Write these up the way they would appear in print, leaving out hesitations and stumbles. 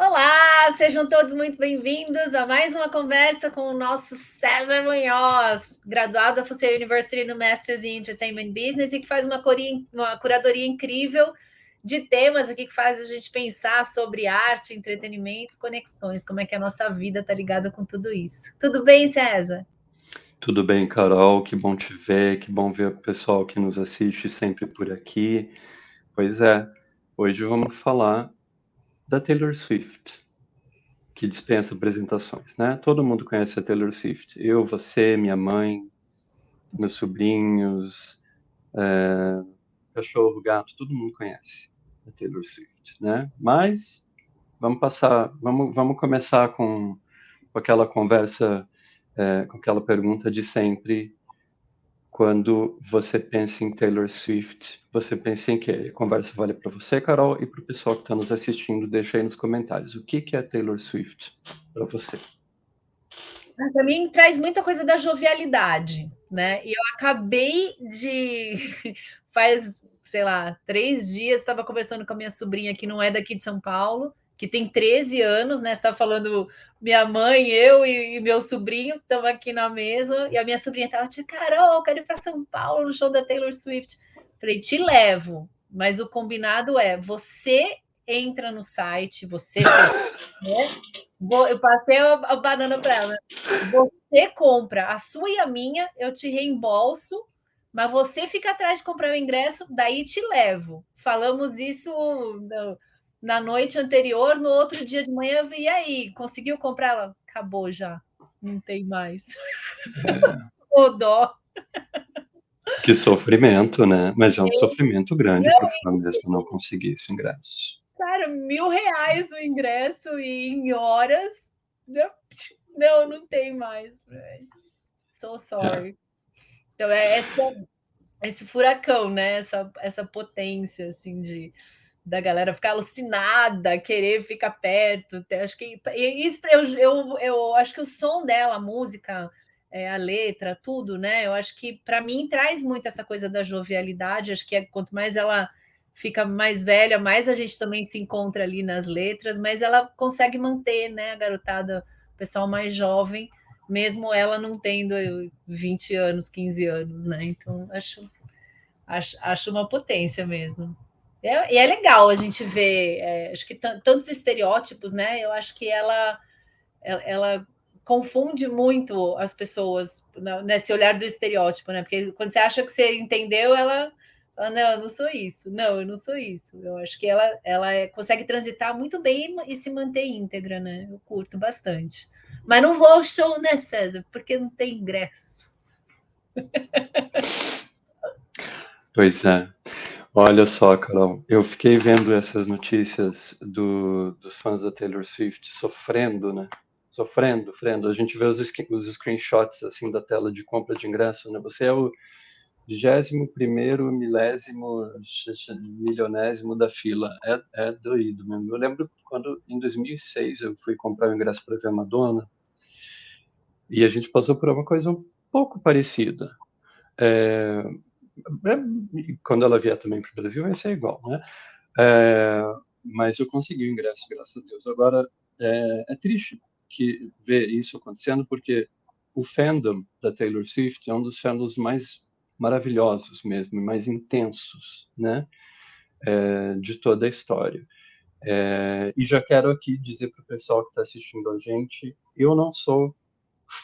Olá, sejam todos muito bem-vindos a mais uma conversa com o nosso César Munhoz, graduado da Fusei University no Masters in Entertainment Business e que faz uma curadoria incrível de temas aqui que faz a gente pensar sobre arte, entretenimento, conexões, como é que a nossa vida está ligada com tudo isso. Tudo bem, César? Tudo bem, Carol? Que bom te ver, que bom ver o pessoal que nos assiste sempre por aqui. Pois é, hoje vamos falar da Taylor Swift, que dispensa apresentações, né? Todo mundo conhece a Taylor Swift. Eu, você, minha mãe, meus sobrinhos, é, cachorro, gato, todo mundo conhece a Taylor Swift, né? Mas vamos começar com aquela conversa, com aquela pergunta de sempre. Quando você pensa em Taylor Swift, você pensa em quê? A conversa vale para você, Carol, e para o pessoal que está nos assistindo. Deixa aí nos comentários. O que é Taylor Swift para você? Para mim traz muita coisa da jovialidade, né? E eu acabei de faz, sei lá, 3 dias, estava conversando com a minha sobrinha, que não é daqui de São Paulo, que tem 13 anos, né? Você está falando, minha mãe, eu e meu sobrinho estamos aqui na mesa, e a minha sobrinha estava, tia Carol, eu quero ir para São Paulo no show da Taylor Swift. Falei, te levo, mas o combinado é, você entra no site, você, né? Eu passei a banana para ela. Você compra a sua e a minha, eu te reembolso, mas você fica atrás de comprar o ingresso, daí te levo. Falamos isso na noite anterior, no outro dia de manhã, e aí, conseguiu comprar? Ela, acabou já, não tem mais. É, Ô dó. que sofrimento, né? Mas é um sofrimento grande para o fã mesmo não conseguir esse ingresso. Cara, R$ 1.000 o ingresso e em horas. Não, não tem mais. So É. sorry. Então, esse furacão, né? Essa potência assim da galera ficar alucinada, querer ficar perto. Acho que isso eu acho que o som dela, a música, a letra, tudo, né? Eu acho que para mim traz muito essa coisa da jovialidade. Acho que quanto mais ela fica mais velha, mais a gente também se encontra ali nas letras, mas ela consegue manter, né, a garotada, o pessoal mais jovem, mesmo ela não tendo 20 anos, 15 anos, né? Então, acho uma potência mesmo. E é legal a gente ver, acho que tantos estereótipos, né? Eu acho que ela confunde muito as pessoas nesse olhar do estereótipo, né? Porque quando você acha que você entendeu, ela fala, não, eu não sou isso, não, eu não sou isso. Eu acho que ela consegue transitar muito bem e se manter íntegra, né? Eu curto bastante. Mas não vou ao show, né, César? Porque não tem ingresso. Pois é. Olha só, Carol, eu fiquei vendo essas notícias dos fãs da Taylor Swift sofrendo, né? Sofrendo. A gente vê os screenshots assim da tela de compra de ingresso, né? Você é o 21º milésimo milionésimo da fila. É doído mesmo. Eu lembro quando em 2006 eu fui comprar o ingresso para ver a Madonna e a gente passou por uma coisa um pouco parecida. É, quando ela vier também para o Brasil vai ser igual, né? É, mas eu consegui o ingresso, graças a Deus. Agora, é triste que ver isso acontecendo, porque o fandom da Taylor Swift é um dos fandoms mais maravilhosos mesmo, mais intensos, né? De toda a história. E já quero aqui dizer para o pessoal que está assistindo a gente, eu não sou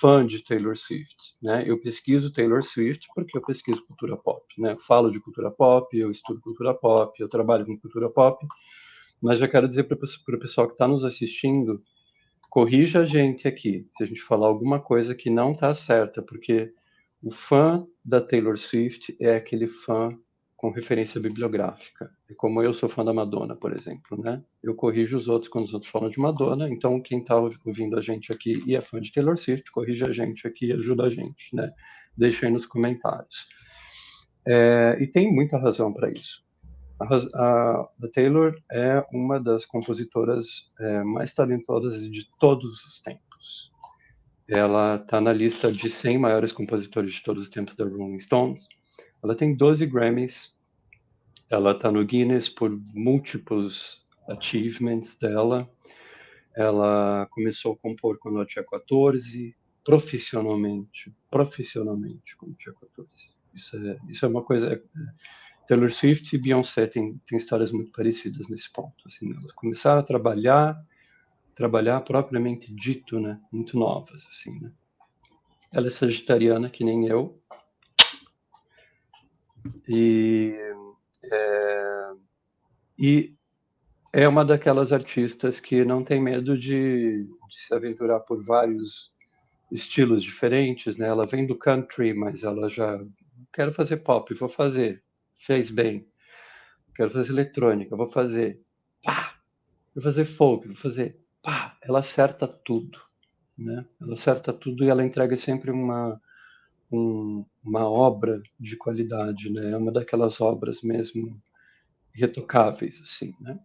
fã de Taylor Swift, né? Eu pesquiso Taylor Swift porque eu pesquiso cultura pop, né? Eu falo de cultura pop, eu estudo cultura pop, eu trabalho com cultura pop, mas já quero dizer para o pessoal que está nos assistindo, corrija a gente aqui, se a gente falar alguma coisa que não está certa, porque o fã da Taylor Swift é aquele fã com referência bibliográfica. É como eu sou fã da Madonna, por exemplo, né? Eu corrijo os outros quando os outros falam de Madonna, então quem está ouvindo a gente aqui e é fã de Taylor Swift, corrija a gente aqui e ajuda a gente, né? Deixa aí nos comentários. E tem muita razão para isso. A Taylor é uma das compositoras mais talentosas de todos os tempos. Ela está na lista de 100 maiores compositores de todos os tempos da Rolling Stones. Ela tem 12 Grammys. Ela está no Guinness por múltiplos achievements dela. Ela começou a compor quando ela tinha 14, profissionalmente quando tinha 14. Isso é uma coisa. Taylor Swift e Beyoncé têm histórias muito parecidas nesse ponto. Assim, elas começaram a trabalhar propriamente dito, né? Muito novas, assim, né? Ela é sagitariana, que nem eu. E é uma daquelas artistas que não tem medo de se aventurar por vários estilos diferentes, né? Ela vem do country, mas ela já quero fazer pop, vou fazer. Fez bem. Quero fazer eletrônica, vou fazer. Pá! Vou fazer folk, vou fazer. Pá! Ela acerta tudo, né? Ela acerta tudo e ela entrega sempre uma obra de qualidade, né? É uma daquelas obras mesmo retocáveis, assim, né?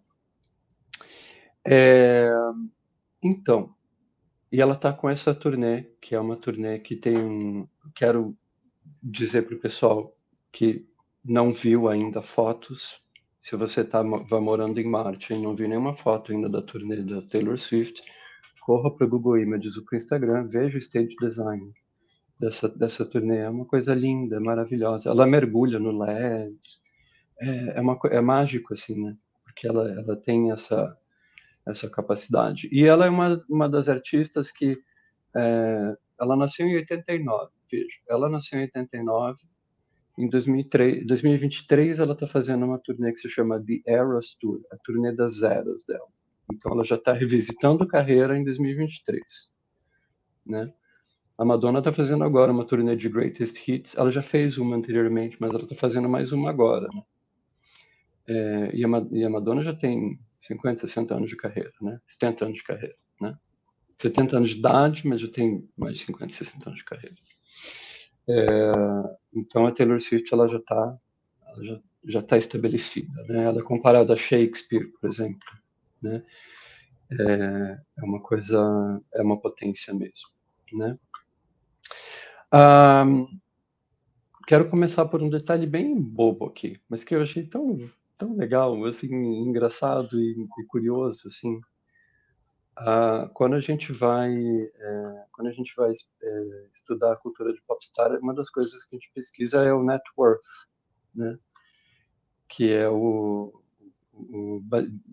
Então, e ela tá com essa turnê, que é uma turnê que tem. Quero dizer para o pessoal que não viu ainda fotos. Se você vai morando em Marte e não viu nenhuma foto ainda da turnê da Taylor Swift, corra para o Google Images ou para o Instagram, veja o stage design dessa turnê. É uma coisa linda, maravilhosa. Ela mergulha no LED. É mágico, assim, né? Porque ela tem essa capacidade. E ela é uma das artistas que ela nasceu em 89, veja. Ela nasceu em 89. Em 2023, ela está fazendo uma turnê que se chama The Eras Tour, a turnê das eras dela. Então, ela já está revisitando a carreira em 2023, né? A Madonna está fazendo agora uma turnê de Greatest Hits. Ela já fez uma anteriormente, mas ela está fazendo mais uma agora, né? E a Madonna já tem 50, 60 anos de carreira, né? 70 anos de carreira, né? 70 anos de idade, mas já tem mais de 50, 60 anos de carreira. Então a Taylor Swift ela já está estabelecida, né? Ela é comparada a Shakespeare, por exemplo, né? É uma coisa, é uma potência mesmo, né? Quero começar por um detalhe bem bobo aqui, mas que eu achei tão legal, assim, engraçado e curioso, assim. Quando quando a gente vai estudar a cultura de popstar, uma das coisas que a gente pesquisa é o net worth, né? Que é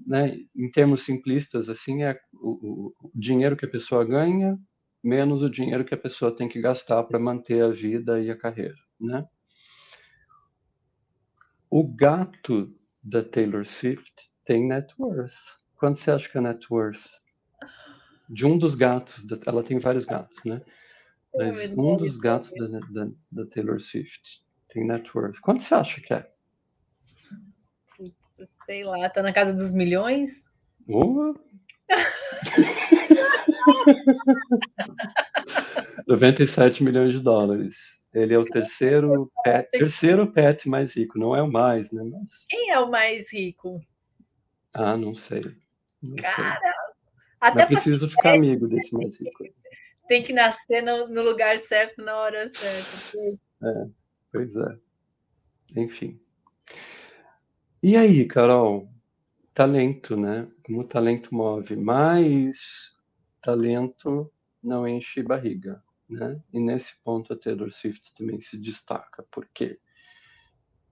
né, em termos simplistas, assim, é o dinheiro que a pessoa ganha menos o dinheiro que a pessoa tem que gastar para manter a vida e a carreira, né? O gato da Taylor Swift tem net worth. Quanto você acha que é net worth? De um dos gatos, ela tem vários gatos, né? Tenho a Mas um menor dos gatos ideia. da Taylor Swift tem net worth. Quanto você acha que é? Putz, sei lá, tá na casa dos milhões? Oh, 97 milhões de dólares. Ele é o terceiro pet mais rico, não é o mais, né? Mas, Quem é o mais rico? não sei. Não sei. Cara, Mas até para se preciso ficar amigo desse mais rico. tem que nascer no lugar certo, na hora certa. É, pois é. Enfim. E aí, Carol? Talento, né? Como o talento move, mas talento não enche barriga, né? E nesse ponto a Taylor Swift também se destaca, porque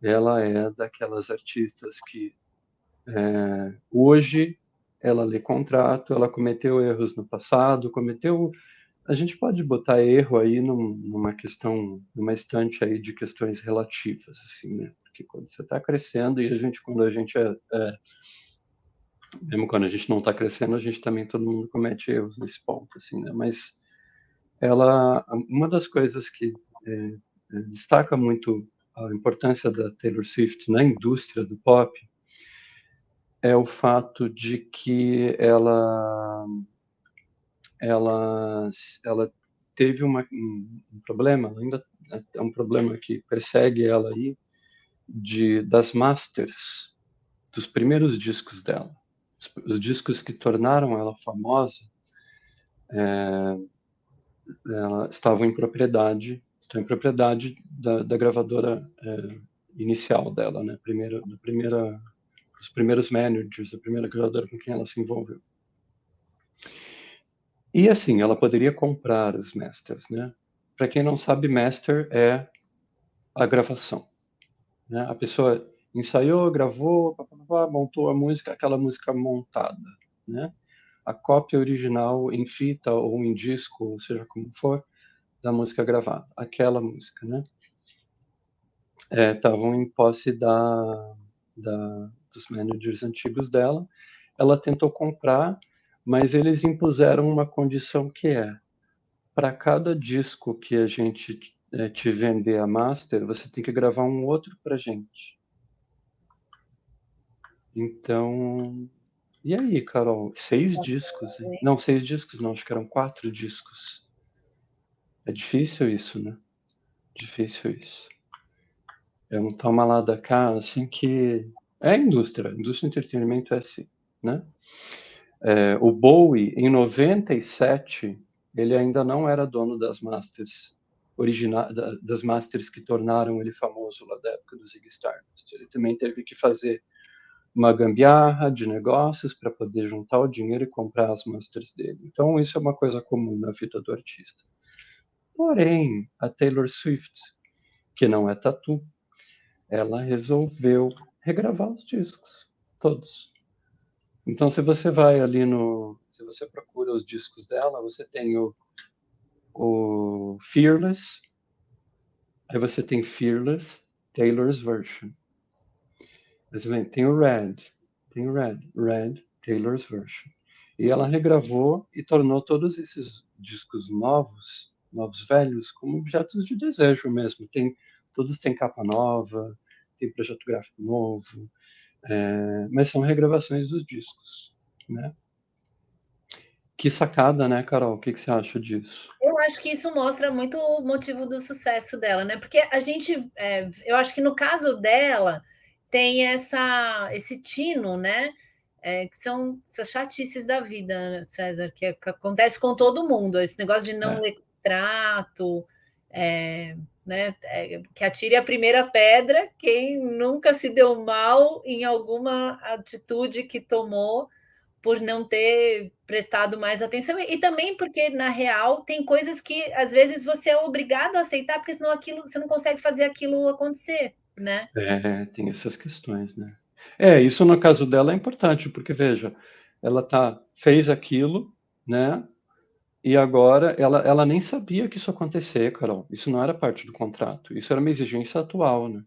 ela é daquelas artistas que hoje ela lê contrato, ela cometeu erros no passado, cometeu. A gente pode botar erro aí numa questão, numa estante aí de questões relativas, assim, né? Porque quando você está crescendo e quando a gente mesmo quando a gente não está crescendo, a gente também, todo mundo comete erros nesse ponto, assim, né? Mas uma das coisas que destaca muito a importância da Taylor Swift na indústria do pop é o fato de que ela teve um problema, ainda é um problema que persegue ela aí, das masters dos primeiros discos dela. Os discos que tornaram ela famosa estão em propriedade da gravadora inicial dela, né? Os primeiros managers, a primeira gravadora com quem ela se envolveu. E assim, ela poderia comprar os masters, né? Para quem não sabe, master é a gravação, né? A pessoa ensaiou, gravou, montou a música, aquela música montada, né? A cópia original em fita ou em disco, ou seja como for, da música gravada, aquela música, né? Estavam em posse dos managers antigos dela. Ela tentou comprar, mas eles impuseram uma condição que para cada disco que a gente te vender a master, você tem que gravar um outro para gente. Então, e aí, Carol? 6 discos, hein? Não, 6 discos não, acho que eram 4 discos. É difícil isso, né? Difícil isso. É um toma lá da cá, assim que... É a indústria do entretenimento é assim, né? O Bowie, em 97, ele ainda não era dono das masters das masters que tornaram ele famoso lá da época do Ziggy Stardust. Ele também teve que fazer uma gambiarra de negócios para poder juntar o dinheiro e comprar as masters dele. Então, isso é uma coisa comum na vida do artista. Porém, a Taylor Swift, que não é tatu, ela resolveu regravar os discos, todos. Então, se você vai ali se você procura os discos dela, você tem o Fearless, aí você tem Fearless, Taylor's Version. Você vê, tem o Red, Taylor's Version. E ela regravou e tornou todos esses discos novos velhos, como objetos de desejo mesmo. Todos têm capa nova, tem projeto gráfico novo, mas são regravações dos discos, né? Que sacada, né, Carol? O que você acha disso? Eu acho que isso mostra muito o motivo do sucesso dela, né? Porque a gente, eu acho que no caso dela tem esse tino, né? Que são essas chatices da vida, né, César, que acontece com todo mundo, esse negócio de não É, ler contrato, né? Que atire a primeira pedra quem nunca se deu mal em alguma atitude que tomou por não ter prestado mais atenção. E também porque, na real, tem coisas que às vezes você é obrigado a aceitar, porque senão aquilo, você não consegue fazer aquilo acontecer, né? tem essas questões, né? Isso no caso dela é importante, porque veja, ela fez aquilo, né? E agora ela nem sabia que isso ia acontecer, Carol. Isso não era parte do contrato. Isso era uma exigência atual, né?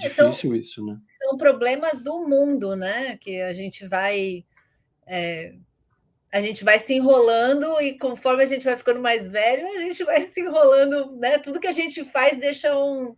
São, Difícil isso, né? são problemas do mundo, né? Que a gente vai se enrolando e conforme a gente vai ficando mais velho, a gente vai se enrolando, né? Tudo que a gente faz deixa um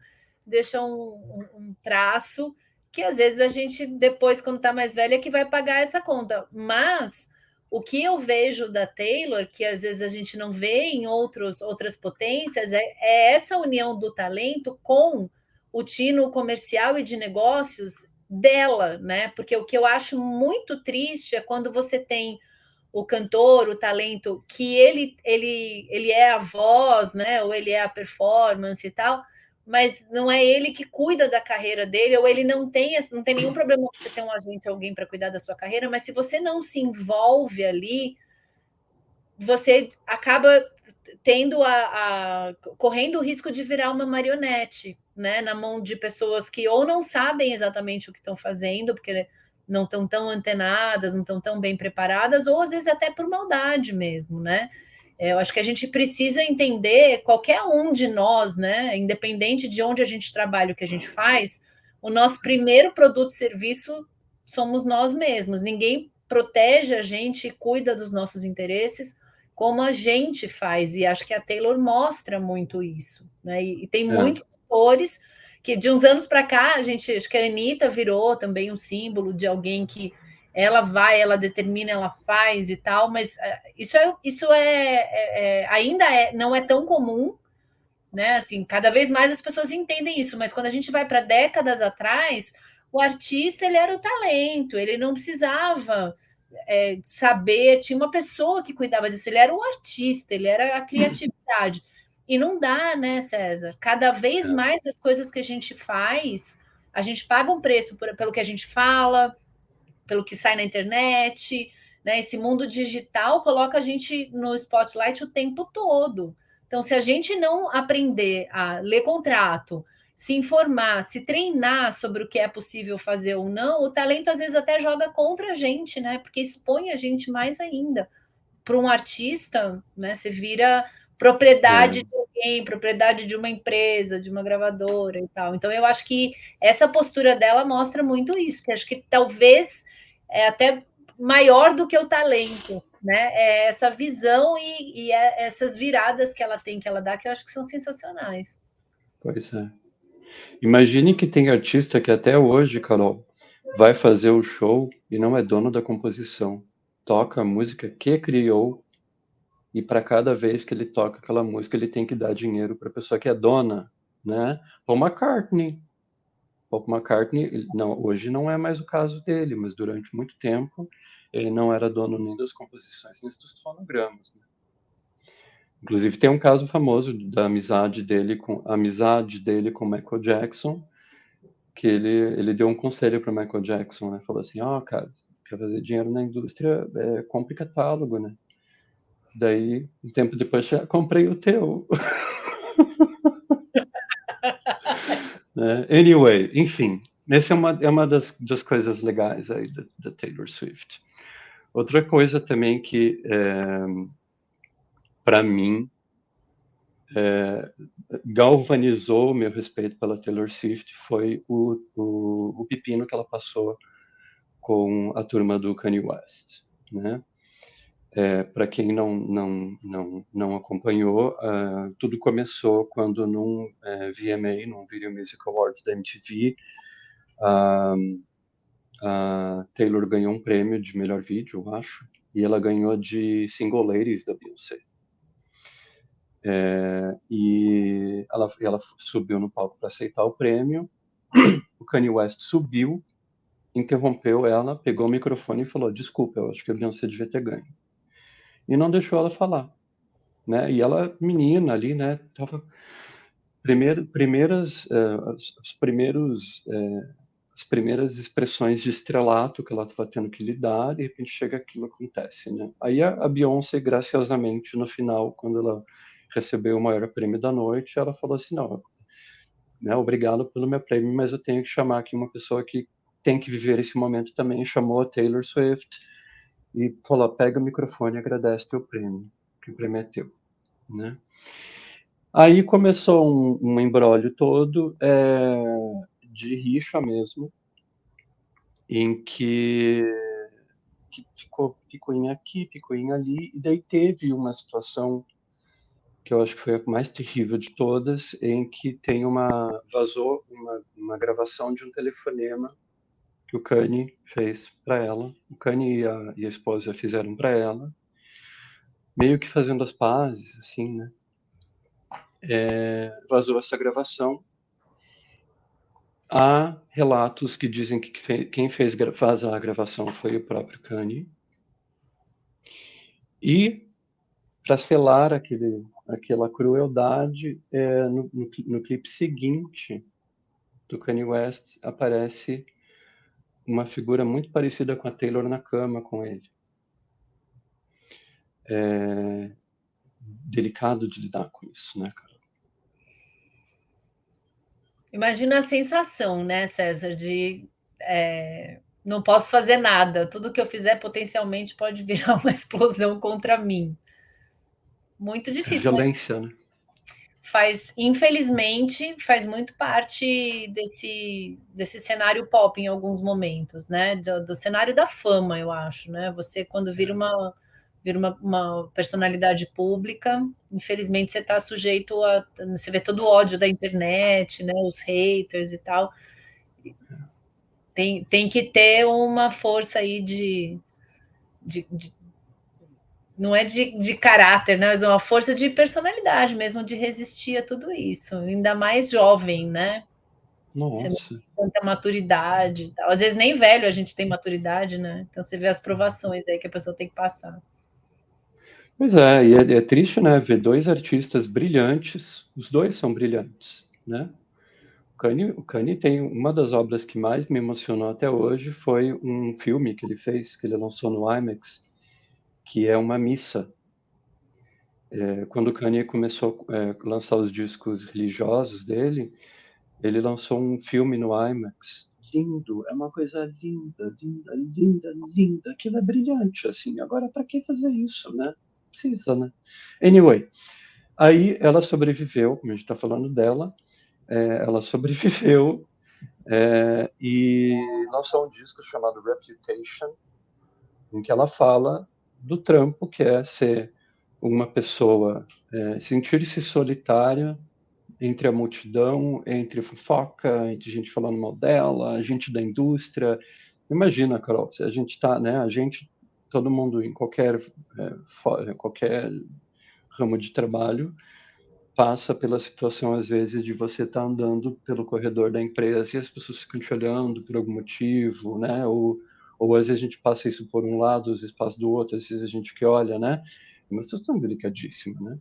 traço que às vezes a gente, depois, quando está mais velha, que vai pagar essa conta. Mas o que eu vejo da Taylor, que às vezes a gente não vê em outras potências, é essa união do talento com o tino comercial e de negócios dela, né? Porque o que eu acho muito triste é quando você tem o cantor, o talento, que ele é a voz, né? Ou ele é a performance e tal, mas não é ele que cuida da carreira dele, ou ele não tem nenhum problema você ter um agente, alguém para cuidar da sua carreira, mas se você não se envolve ali, você acaba correndo o risco de virar uma marionete, né, na mão de pessoas que ou não sabem exatamente o que estão fazendo, porque não estão tão antenadas, não estão tão bem preparadas, ou às vezes até por maldade mesmo, né? Eu acho que a gente precisa entender, qualquer um de nós, né, independente de onde a gente trabalha, o que a gente faz, o nosso primeiro produto e serviço somos nós mesmos. Ninguém protege a gente e cuida dos nossos interesses como a gente faz, e acho que a Taylor mostra muito isso, né? E tem É, muitos atores que de uns anos para cá, acho que a Anitta virou também um símbolo de alguém que ela vai, ela determina, ela faz e tal, mas ainda não é tão comum, né? Assim, cada vez mais as pessoas entendem isso, mas quando a gente vai para décadas atrás, o artista ele era o talento, ele não precisava saber, tinha uma pessoa que cuidava disso, ele era o artista, ele era a criatividade. E não dá, né, César? Cada vez é, mais as coisas que a gente faz, a gente paga um preço pelo que a gente fala, pelo que sai na internet, né? Esse mundo digital coloca a gente no spotlight o tempo todo. Então, se a gente não aprender a ler contrato, se informar, se treinar sobre o que é possível fazer ou não, o talento às vezes até joga contra a gente, né? Porque expõe a gente mais ainda. Para um artista, né? Você vira propriedade É, de alguém, propriedade de uma empresa, de uma gravadora e tal. Então, eu acho que essa postura dela mostra muito isso, que acho que talvez é até maior do que o talento, né? É essa visão e essas viradas que ela tem, que ela dá, que eu acho que são sensacionais. pois é. Imagine que tem artista que até hoje, Carol, vai fazer o show e não é dono da composição. Toca a música que criou e para cada vez que ele toca aquela música, ele tem que dar dinheiro para a pessoa que é dona, né? Paul McCartney. Paul McCartney, não, hoje não é mais o caso dele, mas durante muito tempo ele não era dono nem das composições nem dos fonogramas, né? Inclusive tem um caso famoso da amizade dele com Michael Jackson, que ele deu um conselho para Michael Jackson, né? Falou assim, ó, cara, quer fazer dinheiro na indústria, compre catálogo, né? Daí, um tempo depois, já comprei o teu. Né? Anyway, enfim, essa é uma das coisas legais aí da Taylor Swift. Outra coisa também que, para mim, galvanizou o meu respeito pela Taylor Swift foi o pepino que ela passou com a turma do Kanye West, né? Para quem não acompanhou, tudo começou quando num VMA, num Video Music Awards da MTV, a Taylor ganhou um prêmio de melhor vídeo, eu acho, e ela ganhou de Single Ladies da Beyoncé. E ela subiu no palco para aceitar o prêmio. O Kanye West subiu, interrompeu ela, pegou o microfone e falou: Desculpa, eu acho que a Beyoncé devia ter ganho. E não deixou ela falar, né? E ela, menina ali, né? Tava as primeiras expressões de estrelato que ela estava tendo que lidar, de repente chega aquilo acontece, né? Aí a Beyoncé, graciosamente, no final, quando ela recebeu o maior prêmio da noite, ela falou assim, não, né, obrigado pelo meu prêmio, mas eu tenho que chamar aqui uma pessoa que tem que viver esse momento também, chamou a Taylor Swift e falou, pega o microfone e agradece teu prêmio, que o prêmio é teu, né? Aí começou um embrólio todo de rixa mesmo, em que ficou picuinha aqui, picuinha ali, e daí teve uma situação que eu acho que foi a mais terrível de todas, em que vazou uma gravação de um telefonema que o Kanye fez para ela. O Kanye e a esposa fizeram para ela, meio que fazendo as pazes, assim, né? Vazou essa gravação. Há relatos que dizem que quem fez vazar a gravação foi o próprio Kanye. E, para selar aquela crueldade, no clipe seguinte do Kanye West aparece uma figura muito parecida com a Taylor na cama com ele. É delicado de lidar com isso, né, cara? Imagina a sensação, né, César, de não posso fazer nada, tudo que eu fizer potencialmente pode virar uma explosão contra mim. Muito difícil, mas Violência, né? infelizmente, faz muito parte desse cenário pop em alguns momentos, né? Do cenário da fama, eu acho, né? Você, quando vira uma personalidade pública, infelizmente você está sujeito a. Você vê todo o ódio da internet, né? Os haters e tal. Tem que ter uma força aí de não é de caráter, né? Mas é uma força de personalidade mesmo, de resistir a tudo isso, ainda mais jovem, né? Você não Nossa. tem tanta maturidade e tal. Às vezes nem velho a gente tem maturidade, né? Então você vê as provações aí que a pessoa tem que passar. Pois é, e é triste, né, ver dois artistas brilhantes, os dois são brilhantes, né? O Kanye tem uma das obras que mais me emocionou até hoje foi um filme que ele fez, que ele lançou no IMAX, que é uma missa. Quando o Kanye começou a lançar os discos religiosos dele, ele lançou um filme no IMAX. Lindo, é uma coisa linda, linda, linda, linda. Aquilo é brilhante, assim. Agora, para que fazer isso, né? Precisa, né? Anyway, aí ela sobreviveu, como a gente está falando dela, ela sobreviveu e lançou um disco chamado Reputation, em que ela fala do trampo que é ser uma pessoa, sentir-se solitária entre a multidão, entre fofoca, entre gente falando mal dela, gente da indústria. Imagina, Carol, se a gente está, né, todo mundo em qualquer ramo de trabalho, passa pela situação, às vezes, de você estar andando pelo corredor da empresa e as pessoas ficam te olhando por algum motivo, né? Ou às vezes a gente passa isso por um lado, às vezes passa do outro, às vezes a gente que olha, né? É uma situação delicadíssima, né?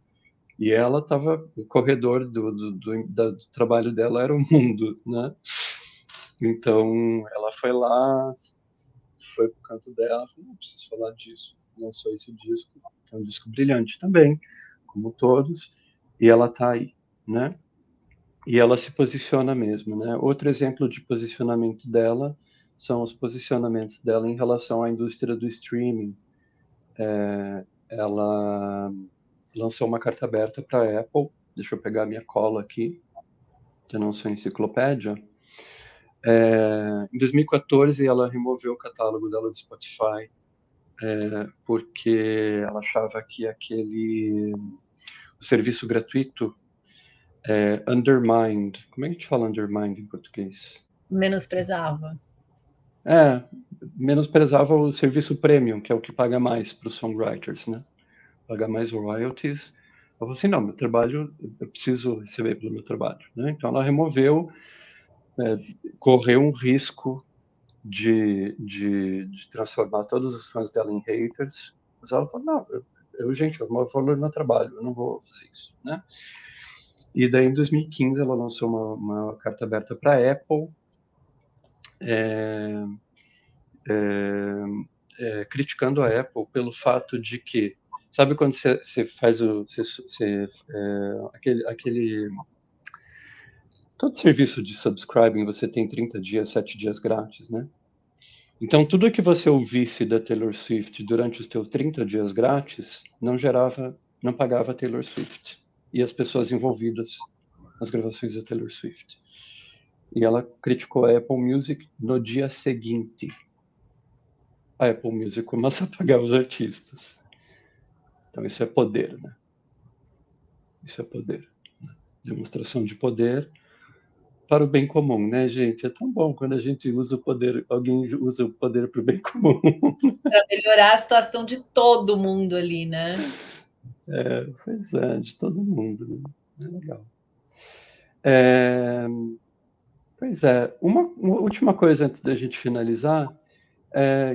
E ela estava, o corredor do trabalho dela era o mundo, né? Então, ela foi lá, foi pro canto dela, falou, não preciso falar disso. Lançou esse disco, que é um disco brilhante também, como todos, e ela tá aí, né? E ela se posiciona mesmo, né? Outro exemplo de posicionamento dela são os posicionamentos dela em relação à indústria do streaming. Ela lançou uma carta aberta para a Apple. Deixa eu pegar minha cola aqui, que eu não sou enciclopédia. Em 2014, ela removeu o catálogo dela do Spotify, porque ela achava que o serviço gratuito undermined. Como é que a gente fala undermined em português? Menosprezava. É, menosprezava o serviço premium, que é o que paga mais para os songwriters, né? Paga mais royalties. Eu falei assim, não, meu trabalho, eu preciso receber pelo meu trabalho, né? Então ela removeu, correu um risco de transformar todos os fãs dela em haters, mas ela falou, não, gente, eu vou fazer meu trabalho, eu não vou fazer isso, né? E daí, em 2015, ela lançou uma carta aberta para a Apple, criticando a Apple pelo fato de que, sabe quando você faz todo serviço de subscribing, você tem 30 dias, 7 dias grátis, né? Então, tudo que você ouvisse da Taylor Swift durante os teus 30 dias grátis não pagava Taylor Swift e as pessoas envolvidas nas gravações da Taylor Swift. E ela criticou a Apple Music no dia seguinte. A Apple Music começa a pagar os artistas. Então, isso é poder, né? Isso é poder. Demonstração de poder para o bem comum, né, gente? É tão bom quando a gente usa o poder, alguém usa o poder para o bem comum. Para melhorar a situação de todo mundo ali, né? Pois é, de todo mundo, né? É legal. É, pois é, uma última coisa antes da gente finalizar,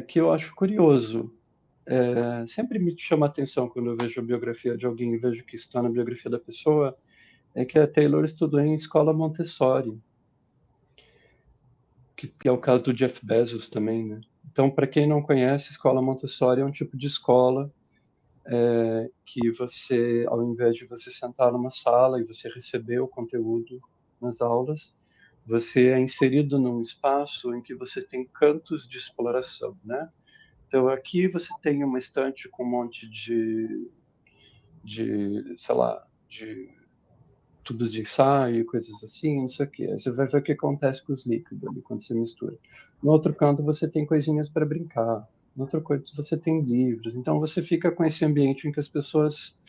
que eu acho curioso. Sempre me chama a atenção quando eu vejo a biografia de alguém e vejo que está na biografia da pessoa, é que a Taylor estudou em escola Montessori, que é o caso do Jeff Bezos também, né? Então, para quem não conhece, escola Montessori é um tipo de escola que você, ao invés de você sentar numa sala e você receber o conteúdo nas aulas, você é inserido num espaço em que você tem cantos de exploração, né? Então, aqui você tem uma estante com um monte sei lá, de tubos de ensaio, coisas assim, não sei o quê. Aí você vai ver o que acontece com os líquidos ali quando você mistura. No outro canto você tem coisinhas para brincar. No outro canto você tem livros. Então você fica com esse ambiente em que as pessoas,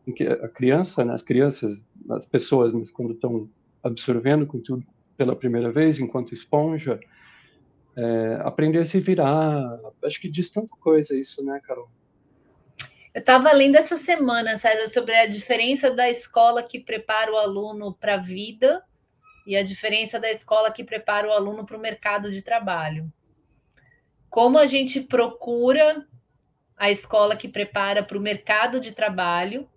em que a criança, né, as crianças, as pessoas, mas quando estão absorvendo conteúdo pela primeira vez, enquanto esponja, aprender a se virar. Acho que diz tanta coisa isso, né, Carol? Eu estava lendo essa semana, César, sobre a diferença da escola que prepara o aluno para a vida e a diferença da escola que prepara o aluno para o mercado de trabalho. Como a gente procura a escola que prepara para o mercado de trabalho,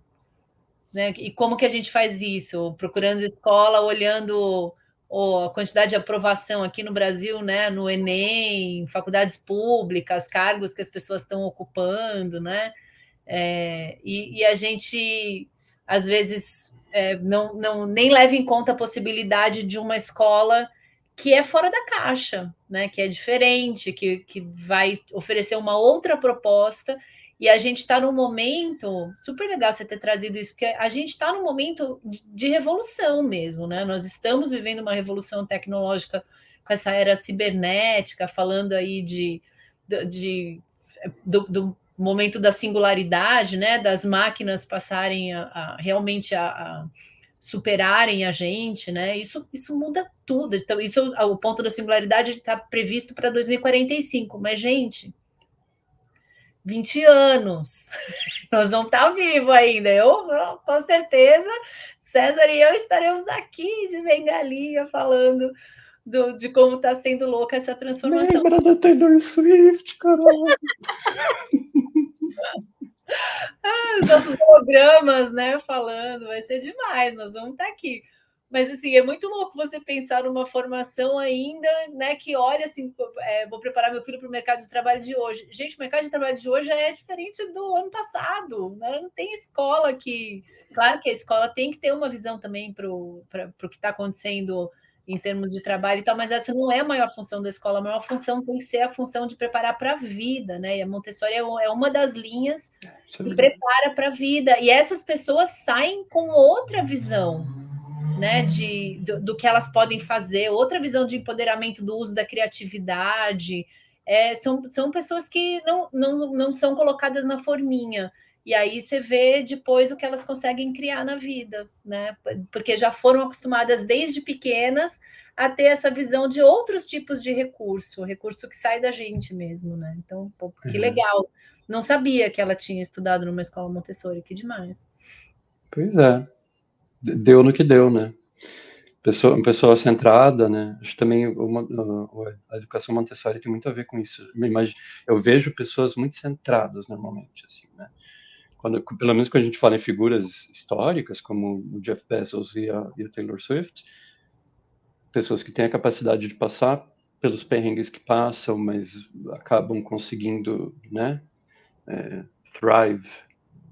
né? E como que a gente faz isso? Procurando escola, olhando a quantidade de aprovação aqui no Brasil, né? No Enem, faculdades públicas, cargos que as pessoas estão ocupando, né? E a gente, às vezes, nem leva em conta a possibilidade de uma escola que é fora da caixa, né? Que é diferente, que vai oferecer uma outra proposta. E a gente está num momento super legal você ter trazido isso, porque a gente está num momento de revolução mesmo, né? Nós estamos vivendo uma revolução tecnológica com essa era cibernética, falando aí do momento da singularidade, né? Das máquinas passarem realmente a superarem a gente, né? Isso muda tudo. Então, o ponto da singularidade está previsto para 2045, mas, gente, 20 anos, nós vamos estar vivos ainda. Eu, com certeza, César e eu estaremos aqui de bengalinha falando de como está sendo louca essa transformação. Lembra da Taylor Swift, Carol? Os nossos hologramas, né, falando, vai ser demais, nós vamos estar aqui. Mas, assim, é muito louco você pensar numa formação ainda, né, que olha assim, vou preparar meu filho para o mercado de trabalho de hoje. Gente, o mercado de trabalho de hoje é diferente do ano passado, né? Não tem escola que... Claro que a escola tem que ter uma visão também para o que está acontecendo em termos de trabalho e tal, mas essa não é a maior função da escola. A maior função tem que ser a função de preparar para a vida, né? E a Montessori é uma das linhas que prepara para a vida. E essas pessoas saem com outra visão, né, do que elas podem fazer, outra visão de empoderamento do uso da criatividade. São pessoas que não são colocadas na forminha. E aí você vê depois o que elas conseguem criar na vida, né? Porque já foram acostumadas desde pequenas a ter essa visão de outros tipos de recurso que sai da gente mesmo, né? Então, pô, que legal. Não sabia que ela tinha estudado numa escola Montessori, que demais. Pois é. Deu no que deu, né? Uma pessoa centrada, né? Acho que também a educação Montessori tem muito a ver com isso. Eu vejo pessoas muito centradas normalmente, assim, né? Pelo menos quando a gente fala em figuras históricas, como o Jeff Bezos e a Taylor Swift, pessoas que têm a capacidade de passar pelos perrengues que passam, mas acabam conseguindo, né? Thrive.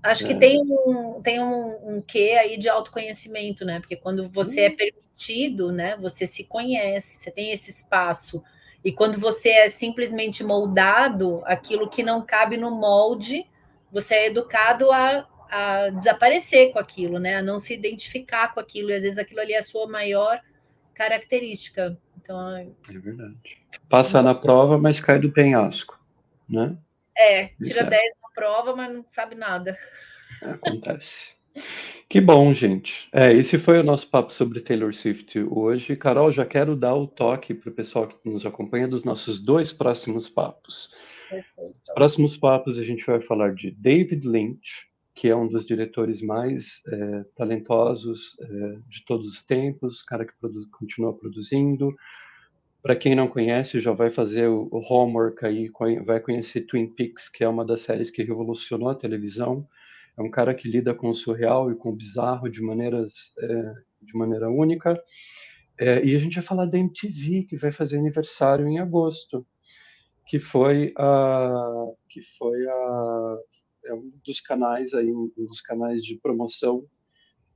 Acho que tem um quê aí de autoconhecimento, né? Porque quando você é permitido, né? Você se conhece, você tem esse espaço. E quando você é simplesmente moldado, aquilo que não cabe no molde, você é educado a desaparecer com aquilo, né? A não se identificar com aquilo. E às vezes aquilo ali é a sua maior característica. Então, é verdade. Passa na prova, mas cai do penhasco, né? Tira 10 na prova, mas não sabe nada. Acontece. Que bom, gente. Esse foi o nosso papo sobre Taylor Swift hoje. Carol, já quero dar o toque para o pessoal que nos acompanha dos nossos 2 próximos papos. Perfeito. Os próximos papos a gente vai falar de David Lynch, que é um dos diretores mais talentosos de todos os tempos, cara que continua produzindo. Para quem não conhece, já vai fazer o homework aí, vai conhecer Twin Peaks, que é uma das séries que revolucionou a televisão. É um cara que lida com o surreal e com o bizarro de maneira única. E a gente vai falar da MTV, que vai fazer aniversário em agosto, que foi um dos canais aí, um dos canais de promoção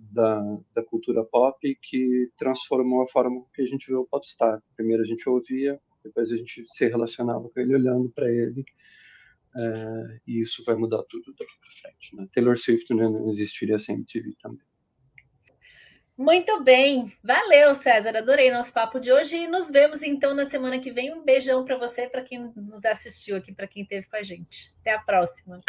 da cultura pop que transformou a forma que a gente vê o popstar. Primeiro a gente ouvia, depois a gente se relacionava com ele olhando para ele, e isso vai mudar tudo daqui para frente. Né? Taylor Swift não existiria sem MTV também. Muito bem, valeu, César, adorei nosso papo de hoje e nos vemos então na semana que vem. Um beijão para você, para quem nos assistiu aqui, para quem esteve com a gente. Até a próxima.